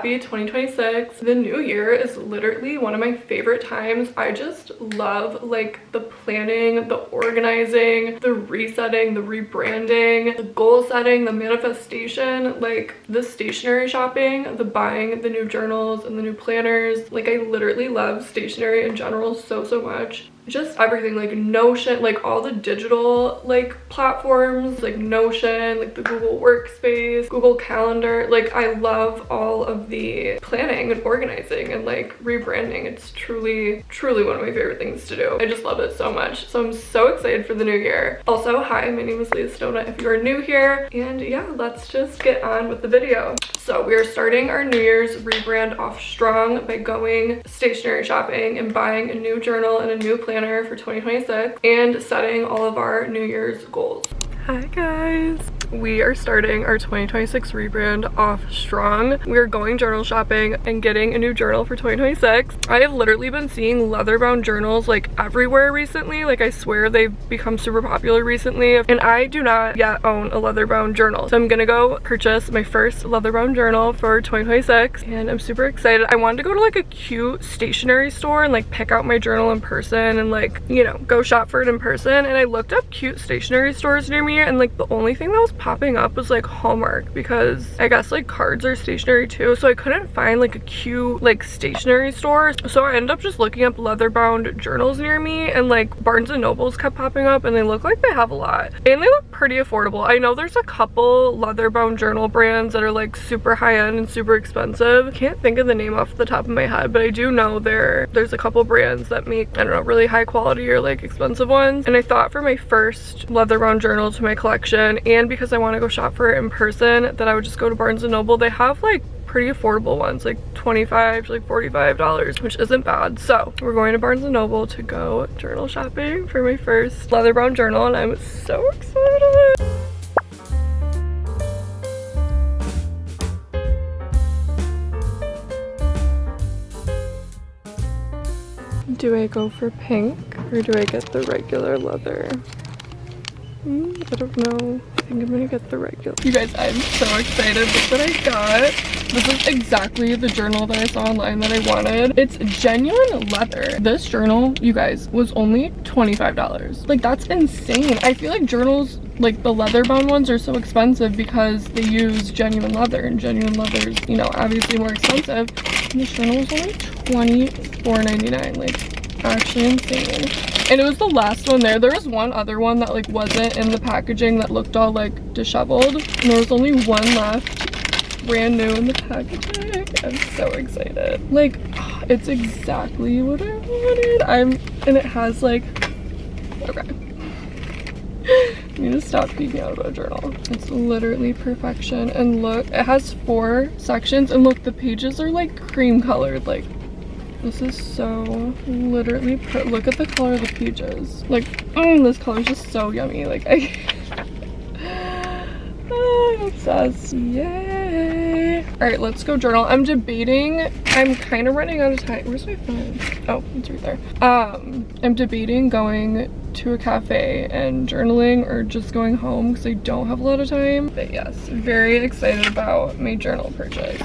happy 2026. The new year is literally one of my favorite times. I just love like the planning, the organizing, the resetting, the rebranding, the goal setting, the manifestation, like the stationery shopping, the buying the new journals and the new planners. Like I literally love stationery in general so much. Just everything, like Notion, like all the digital like platforms, like Notion, like the Google Workspace, Google Calendar. Like I love all of the planning and organizing and like rebranding. It's truly one of my favorite things to do. I just love it so much. So I'm so excited for the new year. Also, hi, my name is Leah Stona if you are new here, and yeah, let's just get on with the video. So we are starting our New Year's rebrand off strong by going stationery shopping and buying a new journal and a new planner for 2026 and setting all of our New Year's goals. Hi guys! We are starting our 2026 rebrand off strong. We are going journal shopping and getting a new journal for 2026. I have literally been seeing leather bound journals like everywhere recently. Like I swear they've become super popular recently, and I do not yet own a leather bound journal. So I'm gonna go purchase my first leather bound journal for 2026 and I'm super excited. I wanted to go to like a cute stationery store and like pick out my journal in person and like, you know, go shop for it in person, and I looked up cute stationery stores near me, and like the only thing that was popping up was like Hallmark, because I guess like cards are stationery too, so I couldn't find like a cute like stationery store. So I ended up just looking up leather bound journals near me, and like Barnes and Nobles kept popping up, and they look like they have a lot and they look pretty affordable. I know there's a couple leather bound journal brands that are like super high-end and super expensive. Can't think of the name off the top of my head, but I do know there's a couple brands that make, I don't know, really high quality or like expensive ones. And I thought for my first leather bound journal to my collection, and because I want to go shop for it in person, that I would just go to Barnes and Noble. They have like pretty affordable ones, like $25 to like $45, which isn't bad. So we're going to Barnes and Noble to go journal shopping for my first leather bound journal, and I'm so excited. Do I go for pink or do I get the regular leather? I don't know. I think I'm gonna get the regular. You guys, I'm so excited. Look what I got. This is exactly the journal that I saw online that I wanted. It's genuine leather. This journal, you guys, was only $25. Like, that's insane. I feel like journals, like the leather bound ones, are so expensive because they use genuine leather, and genuine leather is, you know, obviously more expensive. And this journal was only $24.99. Like, actually insane. And it was the last one there. There was one other one that like wasn't in the packaging that looked all like disheveled, and there was only one left, brand new in the packaging. I'm so excited. Like, it's exactly what I wanted. And it has like, okay. I need to stop peeking out of a journal. It's literally perfection. And look, it has 4 sections, and look, the pages are like cream colored. Like, this is so literally look at the color of the pages. Like, this color is just so yummy. Like, I'm obsessed. Yay. All right, let's go journal. I'm debating, I'm kind of running out of time. Where's my phone? Oh, it's right there. I'm debating going to a cafe and journaling, or just going home because I don't have a lot of time. But yes, very excited about my journal purchase.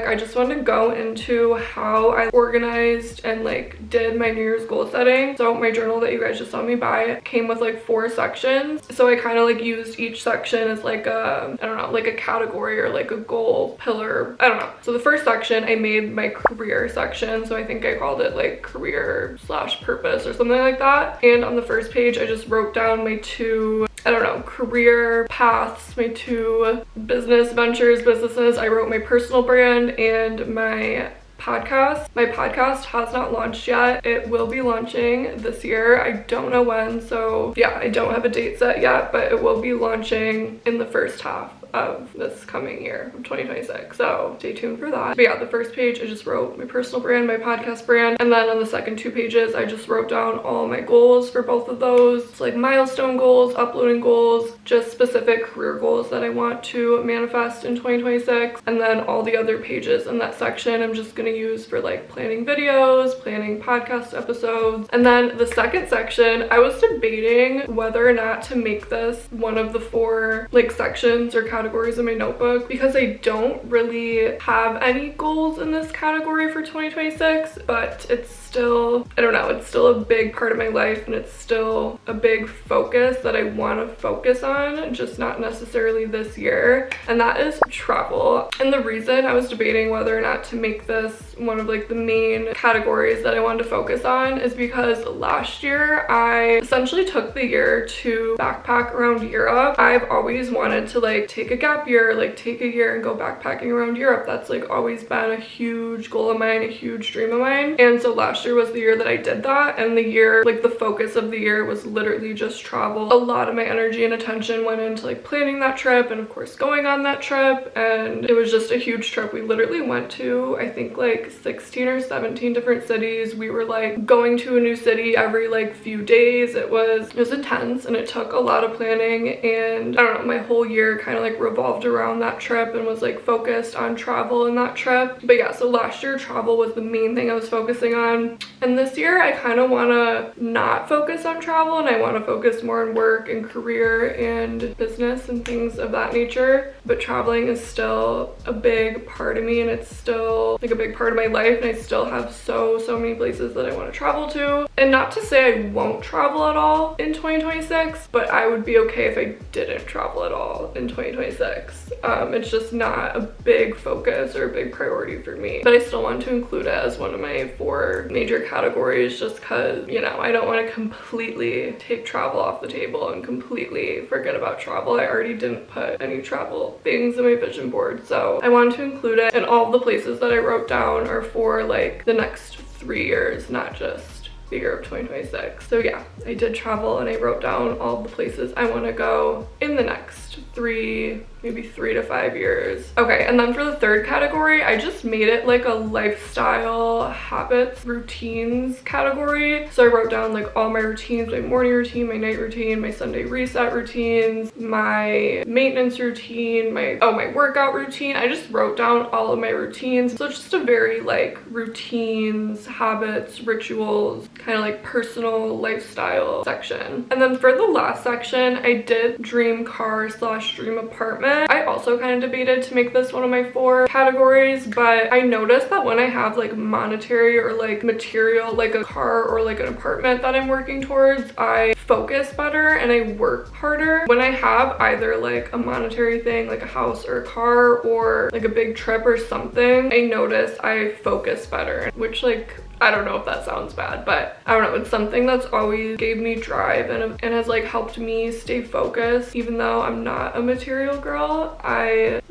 I just wanted to go into how I organized and like did my New Year's goal setting. So my journal that you guys just saw me buy came with like 4 sections. So I kind of like used each section as like a, I don't know, like a category or like a goal pillar. I don't know. So the first section I made my career section. So I think I called it like career/purpose or something like that. And on the first page, I just wrote down my 2, I don't know, career paths, my 2 businesses. I wrote my personal brand and my podcast. My podcast has not launched yet. It will be launching this year. I don't know when, so yeah, I don't have a date set yet, but it will be launching in the first half of this coming year of 2026, so stay tuned for that. But yeah, the first page I just wrote my personal brand, my podcast brand, and then on the second 2 pages I just wrote down all my goals for both of those. It's like milestone goals, uploading goals, just specific career goals that I want to manifest in 2026, and then all the other pages in that section I'm just gonna use for like planning videos, planning podcast episodes. And then the second section, I was debating whether or not to make this one of the 4 like sections or categories in my notebook, because I don't really have any goals in this category for 2026, but it's still, I don't know, it's still a big part of my life, and it's still a big focus that I want to focus on, just not necessarily this year, and that is travel. And the reason I was debating whether or not to make this one of like the main categories that I wanted to focus on is because last year I essentially took the year to backpack around Europe. I've always wanted to like take a gap year, like take a year and go backpacking around Europe. That's like always been a huge goal of mine, a huge dream of mine. And so last year was the year that I did that, and the year, like the focus of the year was literally just travel. A lot of my energy and attention went into like planning that trip and of course going on that trip, and it was just a huge trip. We literally went to, I think like 16 or 17 different cities. We were like going to a new city every like few days. It was intense, and it took a lot of planning, and I don't know, my whole year kind of like revolved around that trip and was like focused on travel in that trip. But yeah, so last year travel was the main thing I was focusing on, and this year I kind of want to not focus on travel, and I want to focus more on work and career and business and things of that nature. But traveling is still a big part of me, and it's still like a big part of my life, and I still have so many places that I want to travel to. And not to say I won't travel at all in 2026, but I would be okay if I didn't travel at all in 2026. It's just not a big focus or a big priority for me, but I still want to include it as one of my 4 major categories, just because, you know, I don't want to completely take travel off the table and completely forget about travel. I already didn't put any travel things in my vision board, so I wanted to include it. And all the places that I wrote down are for like the next 3 years, not just the year of 2026. So yeah, I did travel, and I wrote down all the places I want to go in the next 3, maybe 3 to 5 years. Okay, and then for the third category, I just made it like a lifestyle, habits, routines category. So I wrote down like all my routines, my morning routine, my night routine, my Sunday reset routines, my maintenance routine, my workout routine. I just wrote down all of my routines. So it's just a very like routines, habits, rituals, kind of like personal lifestyle section. And then for the last section, I did dream car / dream apartment. I also kind of debated to make this one of my 4 categories, but I noticed that when I have like monetary or like material, like a car or like an apartment that I'm working towards, I focus better and I work harder. When I have either like a monetary thing, like a house or a car, or like a big trip or something, I notice I focus better, which like, I don't know if that sounds bad, but I don't know, it's something that's always gave me drive and has like helped me stay focused. Even though I'm not a material girl, I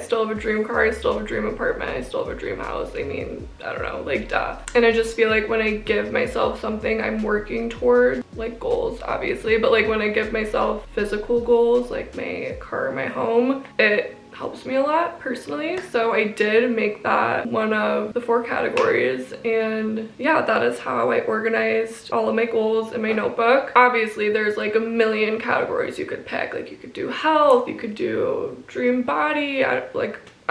still have a dream car, I still have a dream apartment, I still have a dream house. I mean, I don't know, like duh. And I just feel like when I give myself something I'm working toward, like goals obviously, but like when I give myself physical goals, like my car, my home, it helps me a lot personally. So I did make that one of the 4 categories, and yeah, that is how I organized all of my goals in my notebook. Obviously there's like a million categories you could pick. Like you could do health, you could do dream body, I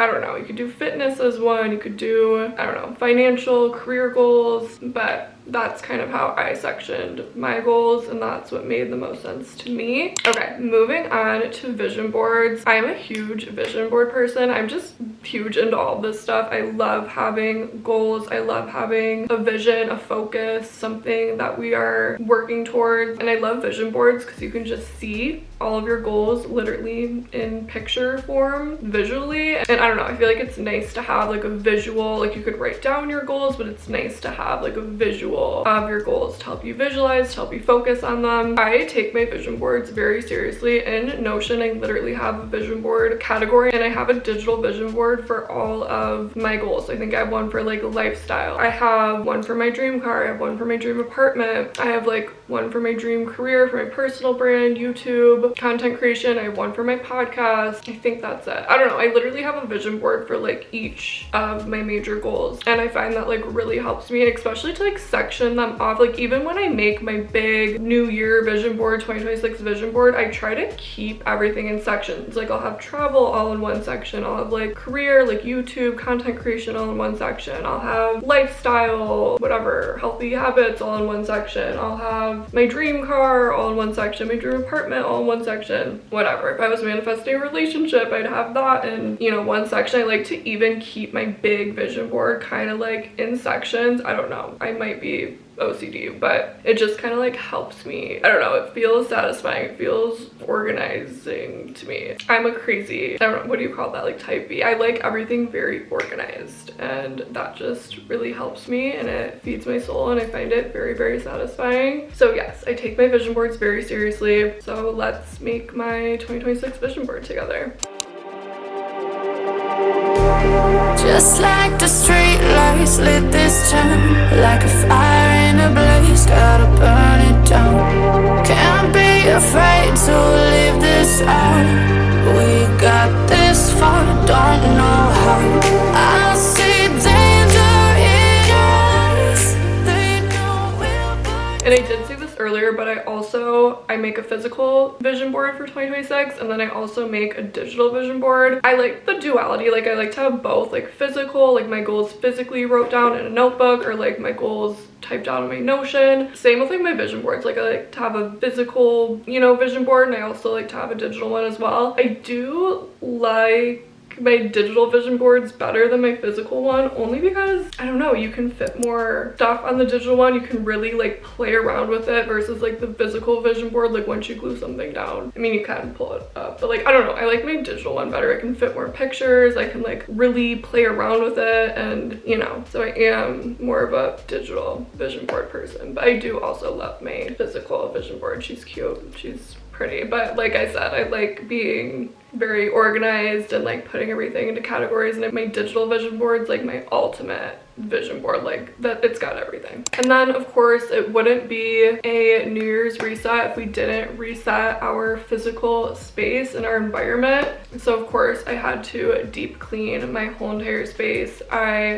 don't know, you could do fitness as one, you could do, I don't know, financial, career goals, but that's kind of how I sectioned my goals, and that's what made the most sense to me. Okay, moving on to vision boards. I'm a huge vision board person. I'm just huge into all this stuff. I love having goals. I love having a vision, a focus, something that we are working towards. And I love vision boards because you can just see all of your goals literally in picture form visually. And I don't know, I feel like it's nice to have like a visual, like you could write down your goals, but it's nice to have like a visual visual of your goals, to help you visualize, to help you focus on them. I take my vision boards very seriously. In Notion, I literally have a vision board category, and I have a digital vision board for all of my goals. I think I have one for like lifestyle. I have one for my dream car. I have one for my dream apartment. I have like one for my dream career, for my personal brand, YouTube, content creation. I have one for my podcast. I think that's it. I don't know. I literally have a vision board for like each of my major goals, and I find that like really helps me, and especially to like section them off. Like even when I make my big new year vision board, 2026 vision board, I try to keep everything in sections. Like I'll have travel all in one section. I'll have like career, like YouTube, content creation all in one section. I'll have lifestyle, whatever, healthy habits all in one section. I'll have my dream car all in one section, my dream apartment all in one section, whatever. If I was manifesting a relationship, I'd have that in, you know, one section. I like to even keep my big vision board kind of like in sections. I don't know, I might be OCD, but it just kind of like helps me. I don't know, it feels satisfying, it feels organizing to me. I'm a crazy, I don't know, what do you call that, like type B. I like everything very organized, and that just really helps me, and it feeds my soul, and I find it very, very satisfying. So yes, I take my vision boards very seriously. So let's make my 2026 vision board together. Just like the street lights lit this town, like a fire in a blaze, gotta burn it down. Can't be afraid to leave this out. We got this far, don't know how. I see danger in your eyes, they know we'll burn. And I did say this earlier, but I make a physical vision board for 2026, and then I also make a digital vision board. I like the duality, like I like to have both, like physical, like my goals physically wrote down in a notebook, or like my goals typed out on my Notion. Same with like my vision boards, like I like to have a physical, you know, vision board, and I also like to have a digital one as well. I do like my digital vision boards better than my physical one, only because I don't know, you can fit more stuff on the digital one. You can really like play around with it versus like the physical vision board, like once you glue something down, I mean you can pull it up, but like I don't know, I like my digital one better. I can fit more pictures, I can like really play around with it, and you know, so I am more of a digital vision board person. But I do also love my physical vision board. She's cute, she's pretty, but like I said, I like being very organized and like putting everything into categories, and my digital vision board's like my ultimate vision board, like that, it's got everything. And then of course it wouldn't be a New Year's reset if we didn't reset our physical space and our environment. So of course I had to deep clean my whole entire space.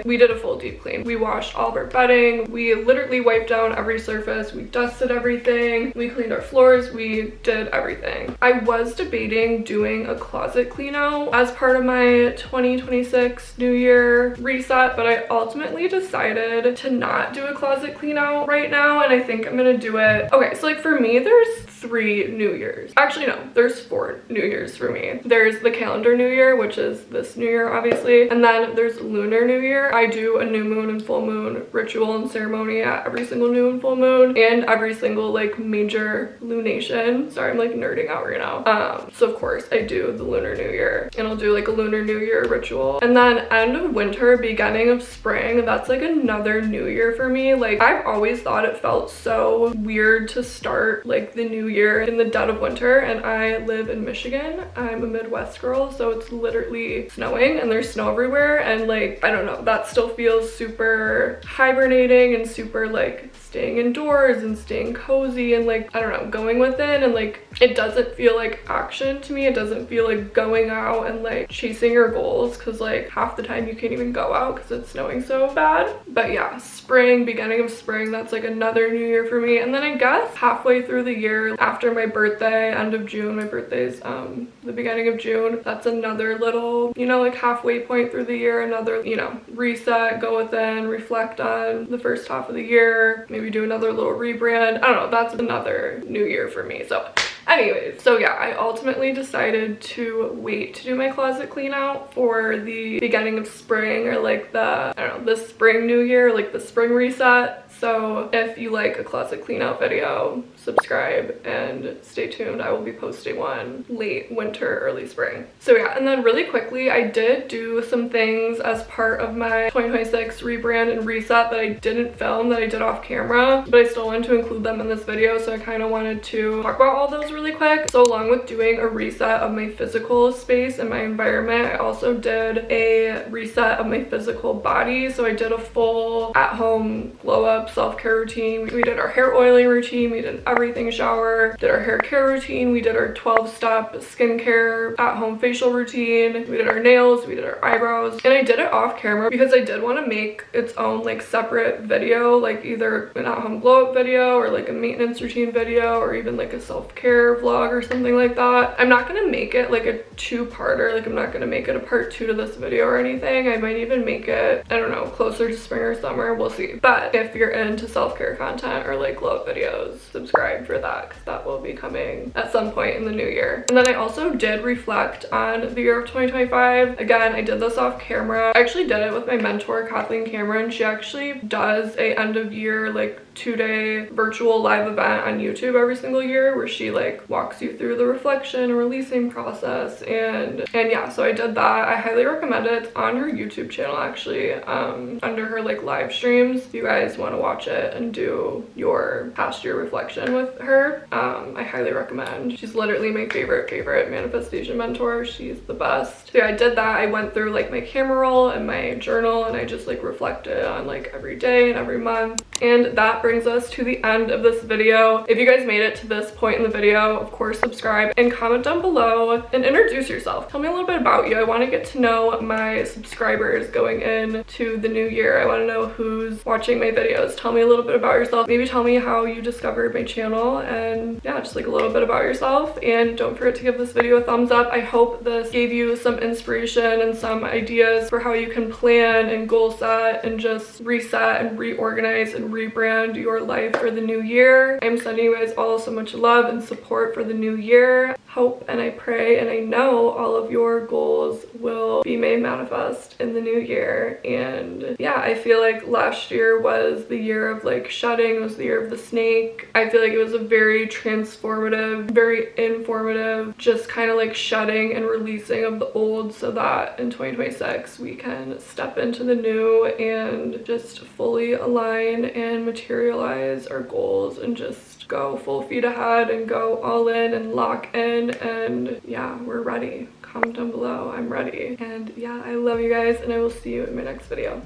We did a full deep clean. We washed all of our bedding, we literally wiped down every surface, we dusted everything, we cleaned our floors, we did everything. I was debating doing a closet clean out as part of my 2026 New Year reset, but I ultimately decided to not do a closet clean out right now, and I think I'm gonna do it. Okay, so like for me, there's 3 New Years. Actually no, there's 4 New Years for me. There's the calendar New Year, which is this New Year obviously, and then there's lunar New Year. I do a new moon and full moon ritual and ceremony at every single new and full moon, and every single like major lunation. Sorry, I'm like nerding out right now. So of course I do the lunar New Year, and I'll do like a lunar New Year ritual. And then end of winter, beginning of spring, that's like another New Year for me. Like I've always thought it felt so weird to start like the new year in the dead of winter, and I live in Michigan. I'm a Midwest girl, so it's literally snowing and there's snow everywhere, and like I don't know, that still feels super hibernating and super like staying indoors and staying cozy and like I don't know, going within, and like it doesn't feel like action to me. It doesn't feel like going out and like chasing your goals, because like half the time you can't even go out because it's snowing so bad. But yeah, spring, beginning of spring, that's like another New Year for me. And then I guess halfway through the year, after my birthday, end of June, my birthday's the beginning of June, that's another little, you know, like halfway point through the year, another, you know, reset, go within, reflect on the first half of the year, maybe do another little rebrand. I don't know, that's another New Year for me. So anyways, so yeah, I ultimately decided to wait to do my closet clean out for the beginning of spring, or like the, I don't know, the spring New Year, like the spring reset. So if you like a closet clean out video, subscribe and stay tuned. I will be posting one late winter, early spring. So yeah, and then really quickly, I did do some things as part of my 2026 rebrand and reset that I didn't film, that I did off camera, but I still wanted to include them in this video, so I kind of wanted to talk about all those really quick. So along with doing a reset of my physical space and my environment, I also did a reset of my physical body. So I did a full at-home glow-up self-care routine. We did our hair oiling routine, we did everything shower, did our hair care routine, we did our 12-step skincare at-home facial routine, we did our nails, we did our eyebrows, and I did it off camera because I did want to make its own like separate video, like either an at-home glow-up video or like a maintenance routine video or even like a self-care vlog or something like that. I'm not gonna make it like a two-parter, like I'm not gonna make it a part 2 to this video or anything. I might even make it, I don't know, closer to spring or summer, we'll see. But if you're into self-care content or like glow up videos, subscribe for that because that will be coming at some point in the new year. And then I also did reflect on the year of 2025. Again, I did this off camera. I actually did it with my mentor Kathleen Cameron. She actually does a end of year like 2-day virtual live event on YouTube every single year where she like walks you through the reflection and releasing process, and yeah, so I did that. I highly recommend it. It's on her YouTube channel actually, under her like live streams. If you guys want to watch it and do your past year reflection with her, I highly recommend. She's literally my favorite manifestation mentor. She's the best. So yeah, I did that. I went through like my camera roll and my journal and I just like reflected on like every day and every month. And that brings us to the end of this video. If you guys made it to this point in the video, of course subscribe and comment down below and introduce yourself. Tell me a little bit about you. I want to get to know my subscribers going into the new year. I want to know who's watching my videos. Tell me a little bit about yourself. Maybe tell me how you discovered my channel, and yeah, just like a little bit about yourself. And don't forget to give this video a thumbs up. I hope this gave you some inspiration and some ideas for how you can plan and goal set and just reset and reorganize and rebrand your life for the new year. I'm sending you guys all so much love and support for the new year. Hope and I pray and I know all of your goals will be made manifest in the new year. And yeah, I feel like last year was the year of like shedding. It was the year of the snake. I feel like it was a very transformative, very informative, just kind of like shedding and releasing of the old so that in 2026 we can step into the new and just fully align and materialize our goals and just go full feet ahead and go all in and lock in. And yeah, we're ready. Comment down below, I'm ready. And yeah, I love you guys and I will see you in my next video.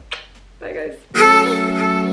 Bye guys.